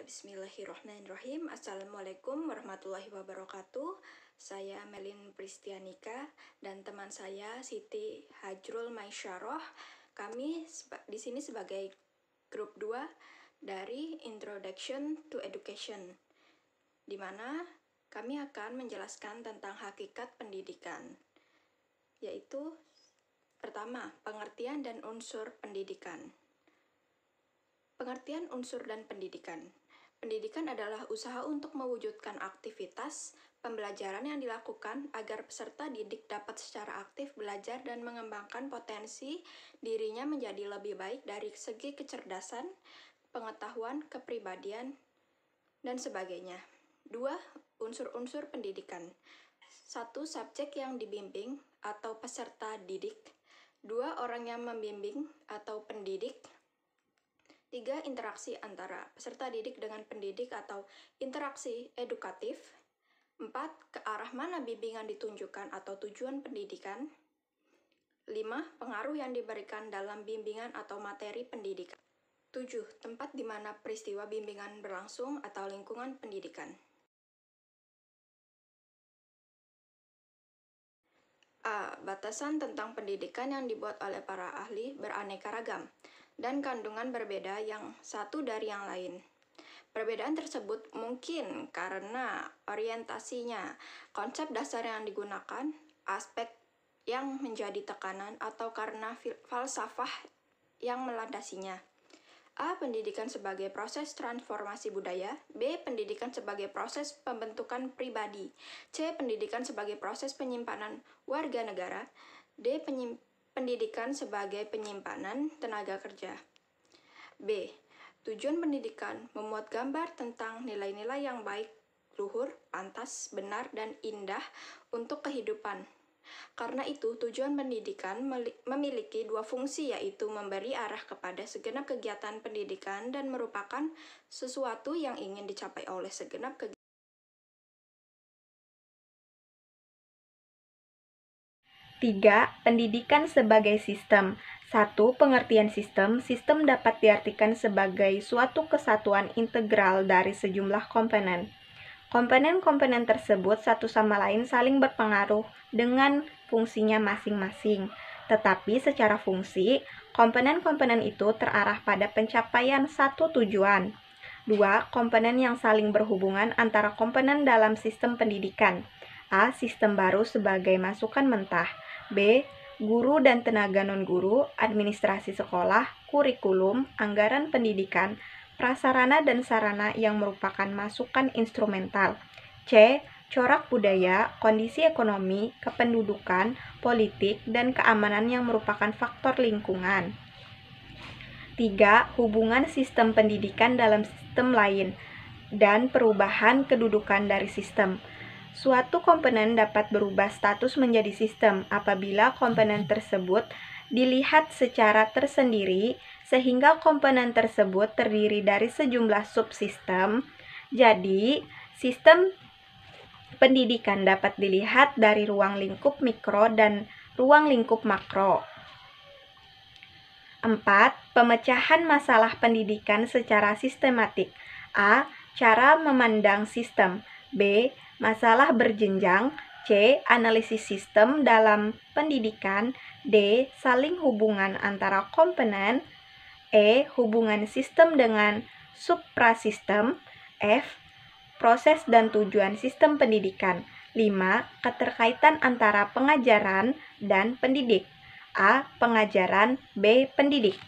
Bismillahirrahmanirrahim. Assalamualaikum warahmatullahi wabarakatuh. Saya Melin Pristianika dan teman saya Siti Hajrul Maisyarah. Kami di sini sebagai grup 2 dari Introduction to Education, di mana kami akan menjelaskan tentang hakikat pendidikan, yaitu pertama, pengertian dan unsur pendidikan. Pengertian unsur dan pendidikan. Pendidikan adalah usaha untuk mewujudkan aktivitas pembelajaran yang dilakukan agar peserta didik dapat secara aktif belajar dan mengembangkan potensi dirinya menjadi lebih baik dari segi kecerdasan, pengetahuan, kepribadian, dan sebagainya. 2. Unsur-unsur pendidikan. 1. Subjek yang dibimbing atau peserta didik. 2. Orang yang membimbing atau pendidik. 3. Interaksi antara peserta didik dengan pendidik atau interaksi edukatif. 4. Ke arah mana bimbingan ditunjukkan atau tujuan pendidikan. 5. Pengaruh yang diberikan dalam bimbingan atau materi pendidikan. 7. Tempat di mana peristiwa bimbingan berlangsung atau lingkungan pendidikan. A. Batasan tentang pendidikan yang dibuat oleh para ahli beraneka ragam dan kandungan berbeda yang satu dari yang lain. Perbedaan tersebut mungkin karena orientasinya, konsep dasar yang digunakan, aspek yang menjadi tekanan, atau karena falsafah yang melandasinya. A. Pendidikan sebagai proses transformasi budaya. B. Pendidikan sebagai proses pembentukan pribadi. C. Pendidikan sebagai proses penyimpanan warga negara. D. Pendidikan sebagai penyimpanan tenaga kerja. B. Tujuan pendidikan memuat gambar tentang nilai-nilai yang baik, luhur, pantas, benar, dan indah untuk kehidupan. Karena itu, tujuan pendidikan memiliki dua fungsi, yaitu memberi arah kepada segenap kegiatan pendidikan dan merupakan sesuatu yang ingin dicapai oleh segenap kegiatan. 3. Pendidikan sebagai sistem. 1. Pengertian sistem. Sistem dapat diartikan sebagai suatu kesatuan integral dari sejumlah komponen. Komponen-komponen tersebut satu sama lain saling berpengaruh dengan fungsinya masing-masing. Tetapi secara fungsi, komponen-komponen itu terarah pada pencapaian satu tujuan. 2. Komponen yang saling berhubungan antara komponen dalam sistem pendidikan. A. Sistem baru sebagai masukan mentah. B. Guru dan tenaga non-guru, administrasi sekolah, kurikulum, anggaran pendidikan, prasarana dan sarana yang merupakan masukan instrumental. C. Corak budaya, kondisi ekonomi, kependudukan, politik, dan keamanan yang merupakan faktor lingkungan. 3. Hubungan sistem pendidikan dalam sistem lain dan perubahan kedudukan dari sistem. Suatu komponen dapat berubah status menjadi sistem apabila komponen tersebut dilihat secara tersendiri, sehingga komponen tersebut terdiri dari sejumlah subsistem. Jadi, sistem pendidikan dapat dilihat dari ruang lingkup mikro dan ruang lingkup makro. 4. Pemecahan masalah pendidikan secara sistematik. A. Cara memandang sistem. B. Masalah berjenjang. C. Analisis sistem dalam pendidikan. D. Saling hubungan antara komponen. E. Hubungan sistem dengan suprasistem. F. Proses dan tujuan sistem pendidikan. 5. Keterkaitan antara pengajaran dan pendidik. A. Pengajaran. B. Pendidik.